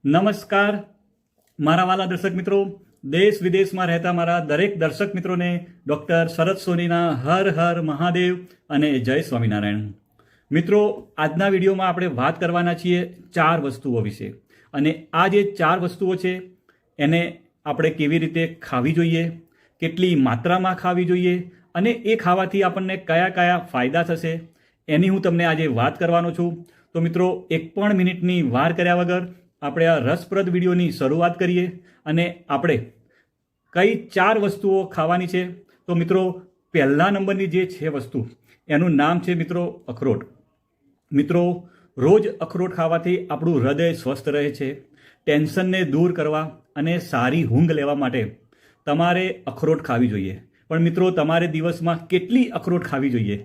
નમસ્કાર મારા વાલા દર્શક મિત્રો, દેશ વિદેશમાં રહેતા મારા દરેક દર્શક મિત્રોને ડૉક્ટર શરદ સોનીના હર હર મહાદેવ અને જય સ્વામિનારાયણ. મિત્રો, આજના વિડીયોમાં આપણે વાત કરવાના છીએ 4 વસ્તુઓ વિશે. અને આ જે 4 વસ્તુઓ છે એને આપણે કેવી રીતે ખાવી જોઈએ, કેટલી માત્રામાં ખાવી જોઈએ અને એ ખાવાથી આપણને કયા કયા ફાયદા થશે એની હું તમને આજે વાત કરવાનો છું. તો મિત્રો, એક પણ મિનિટની વાર કર્યા વગર આપણે આ રસપ્રદ વિડીયોની શરૂઆત કરીએ. અને આપણે કઈ 4 વસ્તુઓ ખાવાની છે. તો મિત્રો, પહેલા નંબરની જે છે વસ્તુ એનું નામ છે મિત્રો અખરોટ. મિત્રો, રોજ અખરોટ ખાવાથી આપણું હૃદય સ્વસ્થ રહે છે. ટેન્શનને દૂર કરવા અને સારી ઊંઘ લેવા માટે તમારે અખરોટ ખાવી જોઈએ. પણ મિત્રો, તમારે દિવસમાં કેટલી અખરોટ ખાવી જોઈએ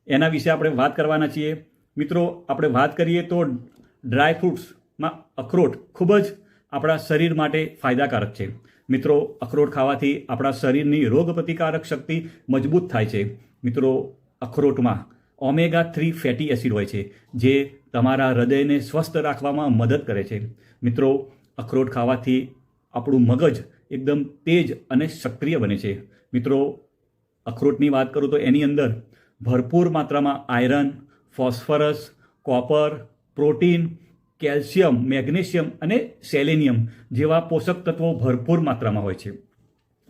એના વિશે આપણે વાત કરવાના છીએ. મિત્રો, આપણે વાત કરીએ તો ડ્રાય ફ્રૂટ્સમાં અખરોટ ખૂબ જ આપણા શરીર માટે ફાયદાકારક છે. મિત્રો, અખરોટ ખાવાથી આપણા શરીરની રોગપ્રતિકારક શક્તિ મજબૂત થાય છે. મિત્રો, અખરોટમાં ઓમેગા 3 ફેટી એસિડ હોય છે જે તમારા હૃદયને સ્વસ્થ રાખવામાં મદદ કરે છે. મિત્રો, અખરોટ ખાવાથી આપણું મગજ એકદમ તેજ અને સક્રિય બને છે. મિત્રો, અખરોટની વાત કરું તો એની અંદર ભરપૂર માત્રામાં iron, phosphorus, copper, protein, calcium, magnesium અને સેલેનિયમ જેવા પોષક તત્વો ભરપૂર માત્રામાં હોય છે.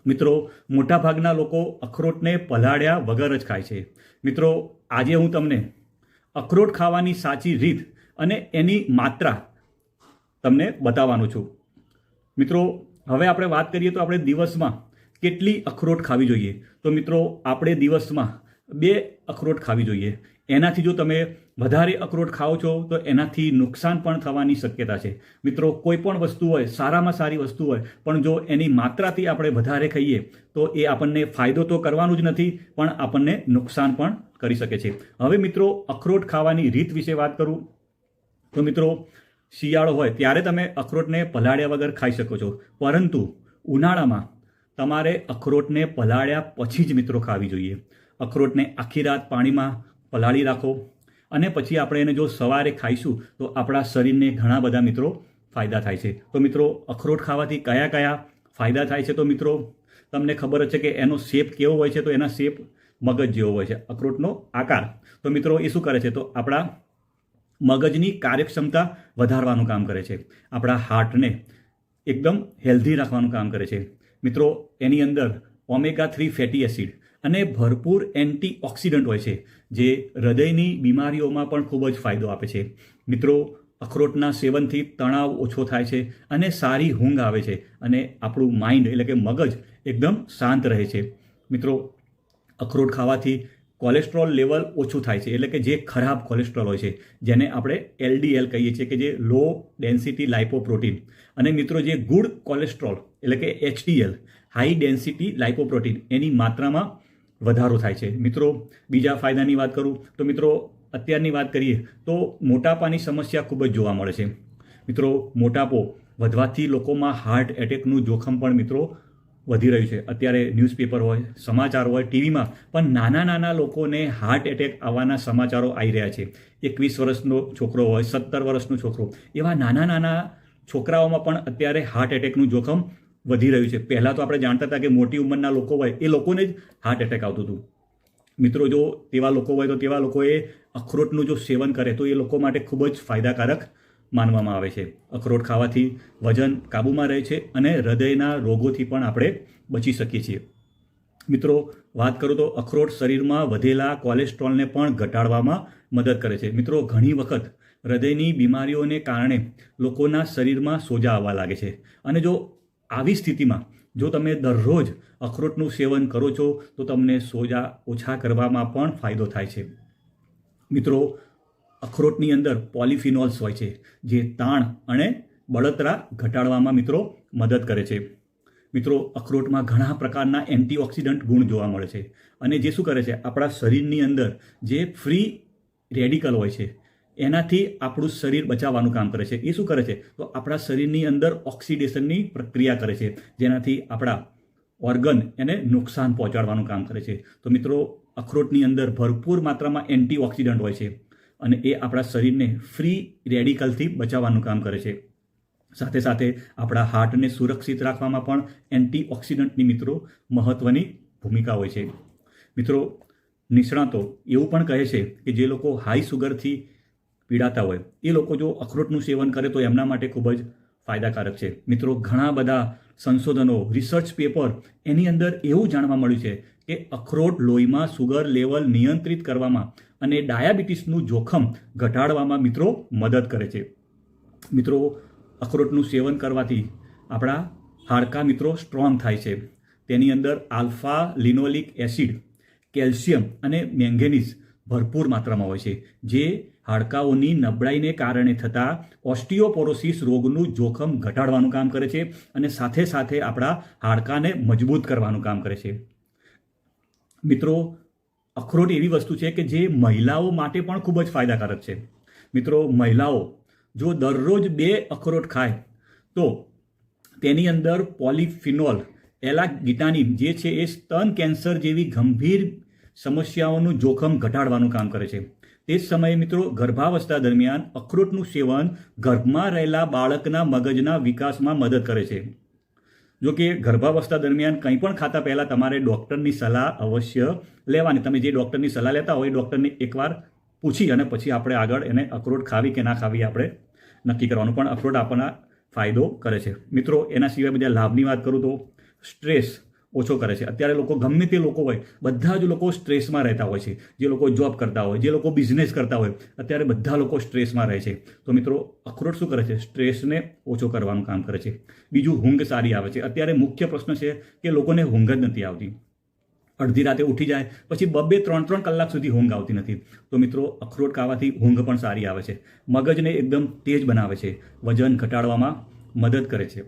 મિત્રો, મોટાભાગના લોકો અખરોટને પલાળ્યા વગર જ ખાય છે. મિત્રો, આજે હું તમને અખરોટ ખાવાની સાચી રીત અને એની માત્રા તમને બતાવવાનું છું. મિત્રો, હવે આપણે વાત કરીએ તો આપણે દિવસમાં કેટલી અખરોટ ખાવી જોઈએ. તો મિત્રો, આપણે દિવસમાં 2 અખરોટ ખાવી જોઈએ. એનાથી જો તમે વધારે અખરોટ ખાઓ છો તો એનાથી નુકસાન પણ થવાની શક્યતા છે. મિત્રો, કોઈ પણ વસ્તુ હોય, સારામાં સારી વસ્તુ હોય, પણ જો એની માત્રાથી આપણે વધારે ખાઈએ તો એ આપણને ફાયદો તો કરવાનું જ નથી, પણ આપણને નુકસાન પણ કરી શકે છે. હવે મિત્રો, અખરોટ ખાવાની રીત વિશે વાત કરું તો મિત્રો, શિયાળો હોય ત્યારે તમે અખરોટને પલાળ્યા વગર ખાઈ શકો છો. પરંતુ ઉનાળામાં તમારે અખરોટને પલાળ્યા પછી જ મિત્રો ખાવી જોઈએ. અખરોટને આખી રાત પાણીમાં પલાળી રાખો અને પછી આપણે એને જો સવારે ખાઈશું તો આપણા શરીરને ઘણા બધા મિત્રો ફાયદા થાય છે. તો મિત્રો, અખરોટ ખાવાથી કયા કયા ફાયદા થાય છે તો મિત્રો, તમને ખબર જ છે કે એનો શેપ કેવો હોય છે. તો એના શેપ મગજ જેવો હોય છે, અખરોટનો આકાર. તો મિત્રો, એ શું કરે છે તો આપણા મગજની કાર્યક્ષમતા વધારવાનું કામ કરે છે. આપણા હાર્ટને એકદમ હેલ્ધી રાખવાનું કામ કરે છે. મિત્રો, એની અંદર ઓમેગા 3 ફેટી એસિડ અને ભરપૂર એન્ટીઓક્સિડન્ટ હોય છે જે હૃદયની બીમારીઓમાં પણ ખૂબ જ ફાયદો આપે છે. મિત્રો, અખરોટના સેવનથી તણાવ ઓછો થાય છે અને સારી ઊંઘ આવે છે અને આપણું માઇન્ડ એટલે કે મગજ એકદમ શાંત રહે છે. મિત્રો, અખરોટ ખાવાથી કોલેસ્ટ્રોલ લેવલ ઓછું થાય છે. એટલે કે જે ખરાબ કોલેસ્ટ્રોલ હોય છે જેને આપણે LDL કહીએ છીએ કે જે લો ડેન્સિટી લાઇપોપ્રોટીન, અને મિત્રો જે ગુડ કોલેસ્ટ્રોલ એટલે કે HDL હાઈ ડેન્સિટી લાઇપોપ્રોટીન એની માત્રામાં વધારો થાય છે. મિત્રો, બીજા ફાયદાની વાત કરું તો મિત્રો, અત્યારની વાત કરીએ તો મોટાપાની સમસ્યા ખૂબ જ જોવા મળે છે. મિત્રો, મોટાપો વધવાથી લોકોમાં હાર્ટ એટેકનું જોખમ પણ મિત્રો વધી રહ્યું છે. અત્યારે ન્યૂઝપેપર હોય, સમાચાર હોય, ટીવીમાં પણ નાના નાના લોકોને હાર્ટ એટેક આવવાના સમાચારો આવી રહ્યા છે. 21 વર્ષનો છોકરો હોય, 17 વર્ષનો છોકરો, એવા નાના નાના છોકરાઓમાં પણ અત્યારે હાર્ટ એટેકનું જોખમ વધી રહ્યું છે. પહેલાં તો આપણે જાણતા હતા કે મોટી ઉંમરના લોકો હોય એ લોકોને જ હાર્ટ એટેક આવતું હતું. મિત્રો, જો તેવા લોકો હોય તો તેવા લોકોએ અખરોટનું જો સેવન કરે તો એ લોકો માટે ખૂબ જ ફાયદાકારક માનવામાં આવે છે. અખરોટ ખાવાથી વજન કાબૂમાં રહે છે અને હૃદયના રોગોથી પણ આપણે બચી શકીએ છીએ. મિત્રો, વાત કરું તો અખરોટ શરીરમાં વધેલા કોલેસ્ટ્રોલને પણ ઘટાડવામાં મદદ કરે છે. મિત્રો, ઘણી વખત હૃદયની બીમારીઓને કારણે લોકોના શરીરમાં સોજા આવવા લાગે છે. અને જો આવી સ્થિતિમાં જો તમે દરરોજ અખરોટનું સેવન કરો છો તો તમને સોજા ઓછા કરવામાં પણ ફાયદો થાય છે. મિત્રો, અખરોટની અંદર પોલિફિનોલ્સ હોય છે જે તાણ અને બળતરા ઘટાડવામાં મિત્રો મદદ કરે છે. મિત્રો, અખરોટમાં ઘણા પ્રકારના એન્ટીઓક્સિડન્ટ ગુણ જોવા મળે છે અને જે શું કરે છે આપણા શરીરની અંદર જે ફ્રી રેડિકલ હોય છે એનાથી આપણું શરીર બચાવવાનું કામ કરે છે. એ શું કરે છે તો આપણા શરીરની અંદર ઓક્સિડેશનની પ્રક્રિયા કરે છે જેનાથી આપણા ઓર્ગન એને નુકસાન પહોંચાડવાનું કામ કરે છે. તો મિત્રો, અખરોટની અંદર ભરપૂર માત્રામાં એન્ટીઓક્સિડન્ટ હોય છે અને એ આપણા શરીરને ફ્રી રેડિકલથી બચાવવાનું કામ કરે છે. સાથે સાથે આપણા હાર્ટને સુરક્ષિત રાખવામાં પણ એન્ટીઓક્સિડન્ટની મિત્રો મહત્ત્વની ભૂમિકા હોય છે. મિત્રો, નિષ્ણાતો એવું પણ કહે છે કે જે લોકો હાઈ સુગરથી પીડાતા હોય એ લોકો જો અખરોટનું સેવન કરે તો એમના માટે ખૂબ જ ફાયદાકારક છે. મિત્રો, ઘણા બધા સંશોધનો, રિસર્ચ પેપર એની અંદર એવું જાણવા મળ્યું છે કે અખરોટ લોહીમાં સુગર લેવલ નિયંત્રિત કરવામાં અને ડાયાબિટીસનું જોખમ ઘટાડવામાં મિત્રો મદદ કરે છે. મિત્રો, અખરોટનું સેવન કરવાથી આપણા હાડકાં મિત્રો સ્ટ્રોંગ થાય છે. તેની અંદર આલ્ફા લિનોલિક એસિડ, કેલ્શિયમ અને મેંગેનીઝ ભરપૂર માત્રામાં હોય છે, જે હાડકાઓની નબળાઈને કારણે થતા ઓસ્ટિયોપોરોસિસ રોગનું જોખમ ઘટાડવાનું કામ કરે છે અને સાથે સાથે આપણા હાડકાને મજબૂત કરવાનું કામ કરે છે. મિત્રો, અખરોટ એવી વસ્તુ છે કે જે મહિલાઓ માટે પણ ખૂબ જ ફાયદાકારક છે. મિત્રો, મહિલાઓ જો દરરોજ 2 અખરોટ ખાય તો તેની અંદર પોલિફિનોલ એલાગિટાનિન જે છે એ સ્તન કેન્સર જેવી ગંભીર સમસ્યાઓનું જોખમ ઘટાડવાનું કામ કરે છે. તે જ સમયે મિત્રો, ગર્ભાવસ્થા દરમિયાન અખરોટનું સેવન ગર્ભમાં રહેલા બાળકના મગજના વિકાસમાં મદદ કરે છે. જો કે ગર્ભાવસ્થા દરમિયાન કંઈ પણ ખાતા પહેલાં તમારે ડૉક્ટરની સલાહ અવશ્ય લેવાની. તમે જે ડૉક્ટરની સલાહ લેતા હોય એ ડૉક્ટરને એકવાર પૂછી અને પછી આપણે આગળ એને અખરોટ ખાવી કે ના ખાવી આપણે નક્કી કરવાનું. પણ અખરોટ આપણને ફાયદો કરે છે. મિત્રો, એના સિવાય બીજા લાભની વાત કરું તો સ્ટ્રેસ ઓછો કરે છે. અત્યારે લોકો ગમે તે લોકો હોય, બધા જ લોકો સ્ટ્રેસમાં રહેતા હોય છે. જે લોકો જોબ કરતા હોય, જે લોકો બિઝનેસ કરતા હોય, અત્યારે બધા લોકો સ્ટ્રેસમાં રહે છે. તો મિત્રો, અખરોટ શું કરે છે? સ્ટ્રેસને ઓછો કરવાનું કામ કરે છે. બીજું, ઊંઘ સારી આવે છે. અત્યારે મુખ્ય પ્રશ્ન છે કે લોકોને ઊંઘ જ નથી આવતી. અડધી રાતે ઉઠી જાય પછી 2-3 કલાક સુધી ઊંઘ આવતી નથી. તો મિત્રો, અખરોટ ખાવાથી ઊંઘ પણ સારી આવે છે. મગજને એકદમ તેજ બનાવે છે. વજન ઘટાડવામાં મદદ કરે છે.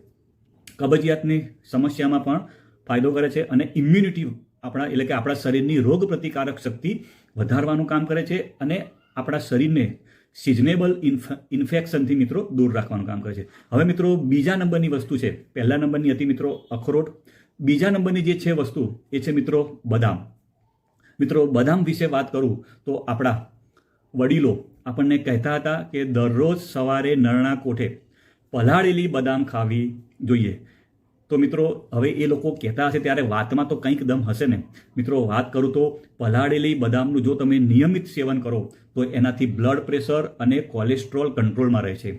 કબજિયાતની સમસ્યામાં પણ ફાયદો કરે છે અને ઇમ્યુનિટી એટલે કે આપણા શરીરની રોગ પ્રતિકારક શક્તિ વધારવાનું કામ કરે છે અને આપણા શરીરને સિઝનેબલ ઇન્ફેક્શનથી મિત્રો દૂર રાખવાનું કામ કરે છે. હવે મિત્રો, બીજા નંબરની વસ્તુ છે. પહેલા નંબરની હતી મિત્રો અખરોટ. બીજા નંબરની જે છે વસ્તુ એ છે મિત્રો બદામ. મિત્રો, બદામ વિશે વાત કરું તો આપણા વડીલો આપણને કહેતા હતા કે દરરોજ સવારે નરણા કોઠે પલાળેલી બદામ ખાવી જોઈએ. તો મિત્રો, હવે એ લોકો કહેતા હશે ત્યારે વાતમાં તો કંઈક દમ હશે ને. મિત્રો, વાત કરું તો પલાળેલી બદામનું જો તમે નિયમિત સેવન કરો તો એનાથી બ્લડ પ્રેશર અને કોલેસ્ટ્રોલ કંટ્રોલમાં રહે છે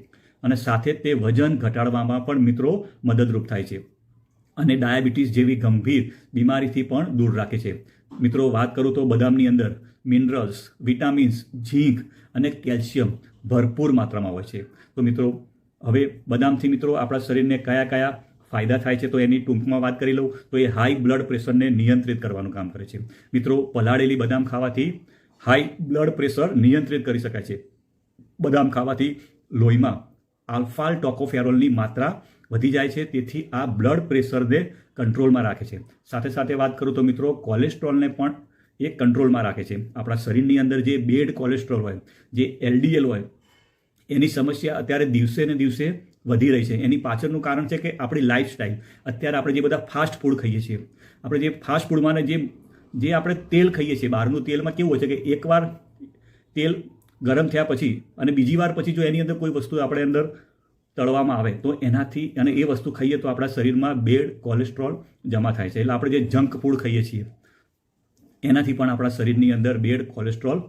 અને સાથે તે વજન ઘટાડવામાં પણ મિત્રો મદદરૂપ થાય છે અને ડાયાબિટીસ જેવી ગંભીર બીમારીથી પણ દૂર રાખે છે. મિત્રો, વાત કરું તો બદામની અંદર મિનરલ્સ, વિટામિન્સ, ઝીંક અને કેલ્શિયમ ભરપૂર માત્રામાં હોય છે. તો મિત્રો, હવે બદામથી મિત્રો આપણા શરીરને કયા કયા ફાયદા થાય છે તો એની ટૂંકમાં વાત કરી લઉં તો એ હાઈ બ્લડ પ્રેશરને નિયંત્રિત કરવાનું કામ કરે છે. મિત્રો, પલાળેલી બદામ ખાવાથી હાઈ બ્લડ પ્રેશર નિયંત્રિત કરી શકાય છે. બદામ ખાવાથી લોહીમાં આલ્ફા ટોકોફેરોલની માત્રા વધી જાય છે, તેથી આ બ્લડ પ્રેશરને કંટ્રોલમાં રાખે છે. સાથે સાથે વાત કરું તો મિત્રો, કોલેસ્ટ્રોલને પણ એ કંટ્રોલમાં રાખે છે. આપણા શરીરની અંદર જે બેડ કોલેસ્ટ્રોલ હોય, જે LDL હોય, એની સમસ્યા અત્યારે દિવસે ને દિવસે વધી રહી છે. એની પાછળનું કારણ છે કે આપણી લાઈફસ્ટાઈલ. અત્યારે આપણે જે બધા ફાસ્ટ ફૂડ ખાઈએ છીએ, આપણે જે ફાસ્ટ ફૂડમાં જે આપણે તેલ ખાઈએ છીએ, બહારનું તેલમાં કેવું હોય છે કે એકવાર તેલ ગરમ થયા પછી અને બીજી વાર પછી જો એની અંદર કોઈ વસ્તુ આપણે અંદર તળવામાં આવે તો એનાથી અને એ વસ્તુ ખાઈએ તો આપણા શરીરમાં બેડ કોલેસ્ટ્રોલ જમા થાય છે. એટલે આપણે જે જંક ફૂડ ખાઈએ છીએ એનાથી પણ આપણા શરીરની અંદર બેડ કોલેસ્ટ્રોલ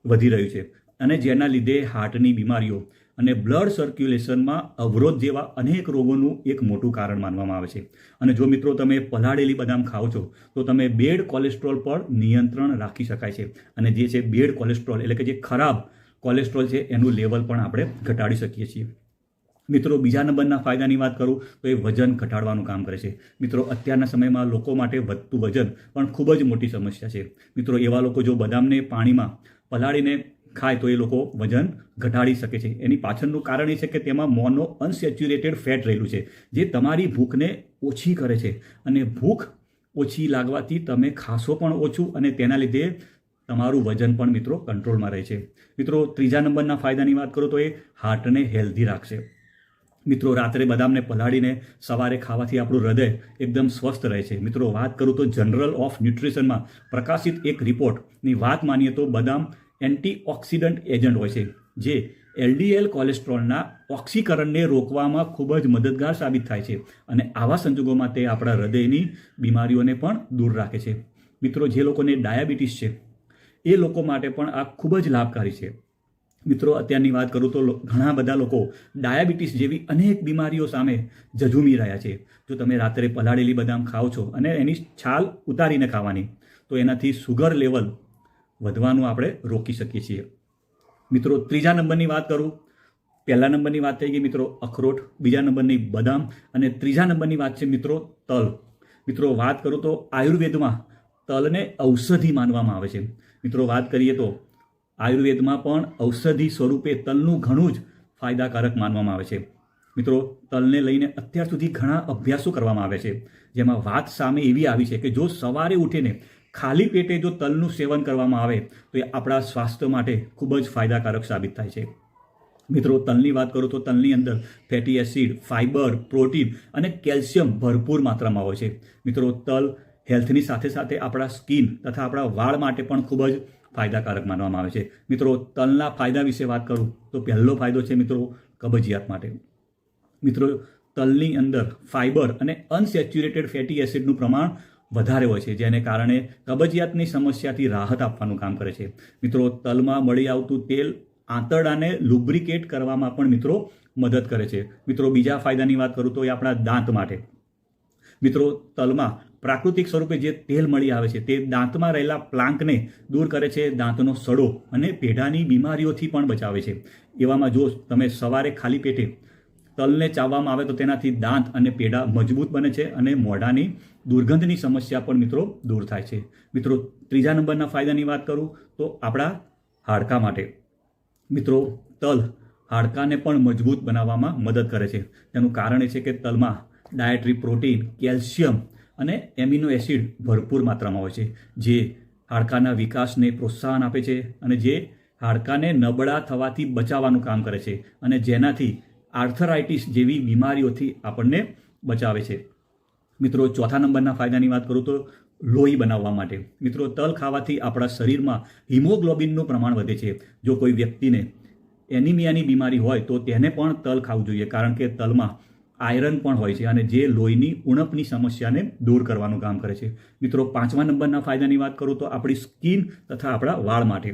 વધી રહ્યું છે અને જેના લીધે હાર્ટની બીમારીઓ અને બ્લડ સર્ક્યુલેશનમાં અવરોધ જેવા અનેક રોગોનું એક મોટું કારણ માનવામાં આવે છે. અને જો મિત્રો તમે પલાળેલી બદામ ખાઓ છો તો તમે બેડ કોલેસ્ટ્રોલ પર નિયંત્રણ રાખી શકાય છે અને જે છે બેડ કોલેસ્ટ્રોલ એટલે કે જે ખરાબ કોલેસ્ટ્રોલ છે એનું લેવલ પણ આપણે ઘટાડી શકીએ છીએ. મિત્રો, બીજા નંબરના ફાયદાની વાત કરું તો એ વજન ઘટાડવાનું કામ કરે છે. મિત્રો, અત્યારના સમયમાં લોકો માટે વધતું વજન પણ ખૂબ જ મોટી સમસ્યા છે. મિત્રો, એવા લોકો જો બદામને પાણીમાં પલાળીને ખાય તો એ લોકો વજન ઘટાડી શકે છે. એની પાછળનું કારણ એ છે કે તેમાં મોનો અનસેચ્યુરેટેડ ફેટ રહેલું છે, જે તમારી ભૂખને ઓછી કરે છે અને ભૂખ ઓછી લાગવાથી તમે ખાશો પણ ઓછું અને તેના લીધે તમારું વજન પણ મિત્રો કંટ્રોલમાં રહે છે. મિત્રો, ત્રીજા નંબરના ફાયદાની વાત કરું તો એ હાર્ટને હેલ્ધી રાખશે. મિત્રો, રાત્રે બદામને પલાળીને સવારે ખાવાથી આપણું હૃદય એકદમ સ્વસ્થ રહે છે. મિત્રો, વાત કરું તો જનરલ ઓફ ન્યુટ્રિશનમાં પ્રકાશિત એક રિપોર્ટની વાત માનીએ તો બદામ એન્ટીઓક્સિડન્ટ એજન્ટ હોય છે, જે એલડીએલ કોલેસ્ટ્રોલના ઓક્સીકરણને રોકવામાં ખૂબ જ મદદગાર સાબિત થાય છે અને આવા સંજોગોમાં તે આપણા હૃદયની બીમારીઓને પણ દૂર રાખે છે. મિત્રો, જે લોકોને ડાયાબિટીસ છે એ લોકો માટે પણ આ ખૂબ જ લાભકારી છે. મિત્રો, અત્યારની વાત કરું તો ઘણા બધા લોકો ડાયાબિટીસ જેવી અનેક બીમારીઓ સામે ઝઝૂમી રહ્યા છે. જો તમે રાત્રે પલાળેલી બદામ ખાઓ છો અને એની છાલ ઉતારીને ખાવાની, તો એનાથી સુગર લેવલ વધવાનું આપણે રોકી શકીએ છીએ. મિત્રો, ત્રીજા નંબરની વાત કરું. પહેલા નંબરની વાત થઈ ગઈ મિત્રો અખરોટ, બીજા નંબરની બદામ અને ત્રીજા નંબરની વાત છે મિત્રો તલ. મિત્રો, વાત કરું તો આયુર્વેદમાં તલને ઔષધિ માનવામાં આવે છે. મિત્રો, વાત કરીએ તો આયુર્વેદમાં પણ ઔષધિ સ્વરૂપે તલનું ઘણું જ ફાયદાકારક માનવામાં આવે છે. મિત્રો, તલને લઈને અત્યાર સુધી ઘણા અભ્યાસો કરવામાં આવ્યા છે, જેમાં વાત સામે એવી આવી છે કે જો સવારે ઉઠીને ખાલી પેટે જો તલનું સેવન કરવામાં આવે તો એ આપણા સ્વાસ્થ્ય માટે ખૂબ જ ફાયદાકારક સાબિત થાય છે. મિત્રો, તલની વાત કરું તો તલની અંદર ફેટી એસિડ, ફાઇબર, પ્રોટીન અને કેલ્શિયમ ભરપૂર માત્રામાં હોય છે. મિત્રો, તલ હેલ્થની સાથે સાથે આપણા સ્કિન તથા આપણા વાળ માટે પણ ખૂબ જ ફાયદાકારક માનવામાં આવે છે. મિત્રો, તલના ફાયદા વિશે વાત કરું તો પહેલો ફાયદો છે મિત્રો કબજિયાત માટે. મિત્રો, તલની અંદર ફાઇબર અને અનસેચ્યુરેટેડ ફેટી એસિડનું પ્રમાણ વધારે હોય છે, જેને કારણે કબજિયાતની સમસ્યાથી રાહત આપવાનું કામ કરે છે. મિત્રો, તલમાં મળી આવતું તેલ આંતરડાને લુબ્રિકેટ કરવામાં પણ મિત્રો મદદ કરે છે. મિત્રો, બીજા ફાયદાની વાત કરું તો એ આપણા દાંત માટે. મિત્રો, તલમાં પ્રાકૃતિક સ્વરૂપે જે તેલ મળી આવે છે તે દાંતમાં રહેલા પ્લાંકને દૂર કરે છે, દાંતનો સડો અને પેઢાની બીમારીઓથી પણ બચાવે છે. એવામાં જો તમે સવારે ખાલી પેટે તલને ચાવવામાં આવે તો તેનાથી દાંત અને પેઢા મજબૂત બને છે અને મોઢાની દુર્ગંધની સમસ્યા પણ મિત્રો દૂર થાય છે. મિત્રો, ત્રીજા નંબરના ફાયદાની વાત કરું તો આપણા હાડકાં માટે. મિત્રો, તલ હાડકાને પણ મજબૂત બનાવવામાં મદદ કરે છે. તેનું કારણ એ છે કે તલમાં ડાયટરી પ્રોટીન, કેલ્શિયમ અને એમિનો એસિડ ભરપૂર માત્રામાં હોય છે, જે હાડકાના વિકાસને પ્રોત્સાહન આપે છે અને જે હાડકાને નબળા થવાથી બચાવવાનું કામ કરે છે અને જેનાથી આર્થરાઇટિસ જેવી બીમારીઓથી આપણને બચાવે છે. મિત્રો, ચોથા નંબરના ફાયદાની વાત કરું તો લોહી બનાવવા માટે. મિત્રો, તલ ખાવાથી આપણા શરીરમાં હિમોગ્લોબિનનું પ્રમાણ વધે છે. જો કોઈ વ્યક્તિને એનિમિયાની બીમારી હોય તો તેને પણ તલ ખાવું જોઈએ, કારણ કે તલમાં આયરન પણ હોય છે અને જે લોહીની ઉણપની સમસ્યાને દૂર કરવાનું કામ કરે છે. મિત્રો, પાંચમા નંબરના ફાયદાની વાત કરું તો આપણી સ્કિન તથા આપણા વાળ માટે.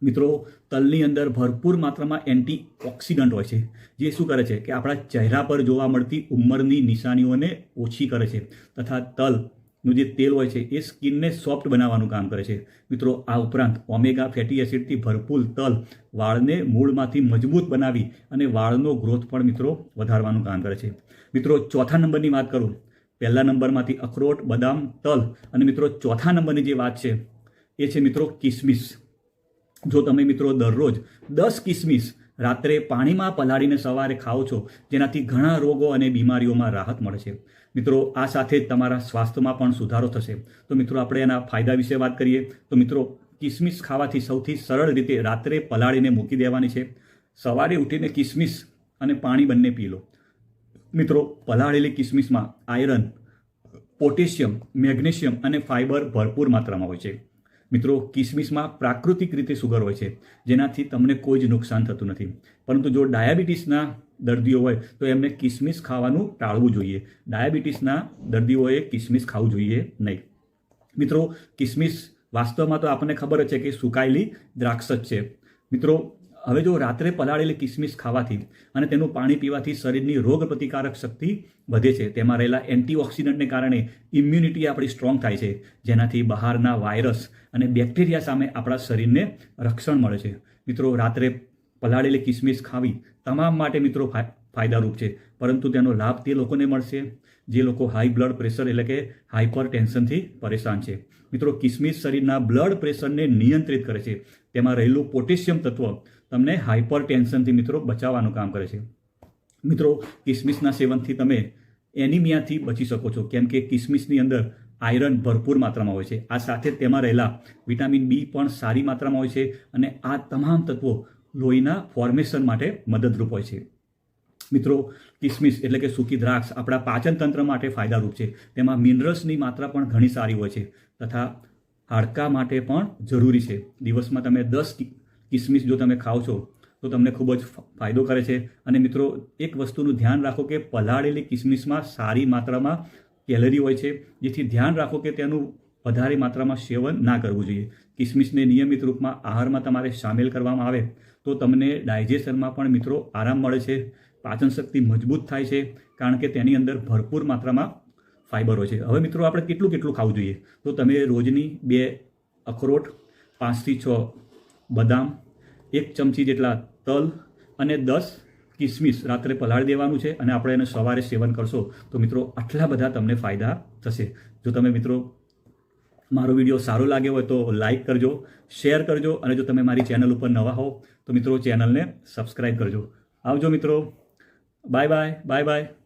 મિત્રો, તલની અંદર ભરપૂર માત્રામાં એન્ટીઓક્સિડન્ટ હોય છે, જે શું કરે છે કે આપણા ચહેરા પર જોવા મળતી ઉંમરની નિશાનીઓને ઓછી કરે છે તથા તલનું જે તેલ હોય છે એ સ્કિનને સોફ્ટ બનાવવાનું કામ કરે છે. મિત્રો, આ ઉપરાંત ઓમેગા ફેટી એસિડથી ભરપૂર તલ વાળને મૂળમાંથી મજબૂત બનાવી અને વાળનો ગ્રોથ પણ મિત્રો વધારવાનું કામ કરે છે. મિત્રો, ચોથા નંબરની વાત કરું, પહેલા નંબરમાંથી અખરોટ, બદામ, તલ અને મિત્રો ચોથા નંબરની જે વાત છે એ છે મિત્રો કિસમિસ. જો તમે મિત્રો દરરોજ 10 કિસમિસ રાત્રે પાણીમાં પલાળીને સવારે ખાઓ છો, જેનાથી ઘણા રોગો અને બીમારીઓમાં રાહત મળે છે. મિત્રો, આ સાથે જ તમારા સ્વાસ્થ્યમાં પણ સુધારો થશે. તો મિત્રો, આપણે એના ફાયદા વિશે વાત કરીએ તો મિત્રો કિસમિસ ખાવાથી સૌથી સરળ રીતે રાત્રે પલાળીને મૂકી દેવાની છે. સવારે ઉઠીને કિસમિસ અને પાણી બંને પી લો. મિત્રો, પલાળેલી કિસમિસમાં આયરન, પોટેશિયમ, મેગ્નેશિયમ અને ફાઇબર ભરપૂર માત્રામાં હોય છે. મિત્રો, કિસમિસમાં પ્રાકૃતિક રીતે સુગર હોય છે, જેનાથી તમને કોઈ જ નુકસાન થતું નથી. પરંતુ જો ડાયાબિટીસના દર્દીઓ હોય તો એમને કિસમિસ ખાવાનું ટાળવું જોઈએ. ડાયાબિટીસના દર્દીઓએ કિસમિસ ખાવું જોઈએ નહીં. મિત્રો, કિસમિસ વાસ્તવમાં તો આપણને ખબર જ છે કે સુકાયેલી દ્રાક્ષ જ છે. મિત્રો, હવે જો રાત્રે પલાળેલી કિસમિસ ખાવાથી અને તેનું પાણી પીવાથી શરીરની રોગ પ્રતિકારક શક્તિ વધે છે. તેમાં રહેલા એન્ટીઓક્સિડન્ટને કારણે ઇમ્યુનિટી આપણી સ્ટ્રોંગ થાય છે, જેનાથી બહારના વાયરસ અને બેક્ટેરિયા સામે આપણા શરીરને રક્ષણ મળે છે. મિત્રો, રાત્રે પલાળેલી કિસમિસ ખાવી તમામ માટે મિત્રો ફાયદારૂપ છે, પરંતુ તેનો લાભ તે લોકોને મળશે જે લોકો હાઈ બ્લડ પ્રેશર એટલે કે હાઇપર ટેન્શનથી પરેશાન છે. મિત્રો, કિસમિસ શરીરના બ્લડ પ્રેશરને નિયંત્રિત કરે છે. તેમાં રહેલું પોટેશિયમ તત્વ તમને હાઇપર ટેન્શનથી મિત્રો બચાવવાનું કામ કરે છે. મિત્રો, કિસમિસના સેવનથી તમે એનિમિયાથી બચી શકો છો, કેમ કે કિસમિસની અંદર આયરન ભરપૂર માત્રામાં હોય છે. આ સાથે તેમાં રહેલા વિટામિન બી પણ સારી માત્રામાં હોય છે અને આ તમામ તત્વો લોહીના ફોર્મેશન માટે મદદરૂપ હોય છે. મિત્રો, કિસમિસ એટલે કે સૂકી દ્રાક્ષ આપણા પાચન તંત્ર માટે ફાયદારૂપ છે. તેમાં મિનરલ્સની માત્રા પણ ઘણી સારી હોય છે તથા હાડકાં માટે પણ જરૂરી છે. દિવસમાં તમે 10 કિસમિસ જો તમે ખાઓ છો તો તમને ખૂબ જ ફાયદો કરે છે. અને મિત્રો એક વસ્તુનું ધ્યાન રાખો કે પલાળેલી કિસમિસમાં સારી માત્રામાં કેલરી હોય છે, જેથી ધ્યાન રાખો કે તેનું વધારે માત્રામાં સેવન ના કરવું જોઈએ. કિસમિસને નિયમિત રૂપમાં આહારમાં તમારે સામેલ કરવામાં આવે તો તમને ડાયજેશનમાં પણ મિત્રો આરામ મળે છે, પાચન શક્તિ મજબૂત થાય છે, કારણ કે તેની અંદર ભરપૂર માત્રામાં ફાઇબર હોય છે. હવે મિત્રો આપણે કેટલું ખાવું જોઈએ? તો તમે રોજની 2 અખરોટ, 5 થી 6 બદામ, 1 ચમચી જેટલા તલ અને 10 કિસમિસ રાત્રે પલાળી દેવાનું છે અને આપણે એને સવારે સેવન કરશો તો મિત્રો આટલા બધા તમને ફાયદા થશે. જો તમે મિત્રો મારો વિડીયો સારો લાગ્યો હોય તો લાઈક કરજો, શેર કરજો, અને જો તમે મારી ચેનલ ઉપર નવા હો તો મિત્રો ચેનલને સબસ્ક્રાઈબ કરજો. આવજો મિત્રો. Bye bye.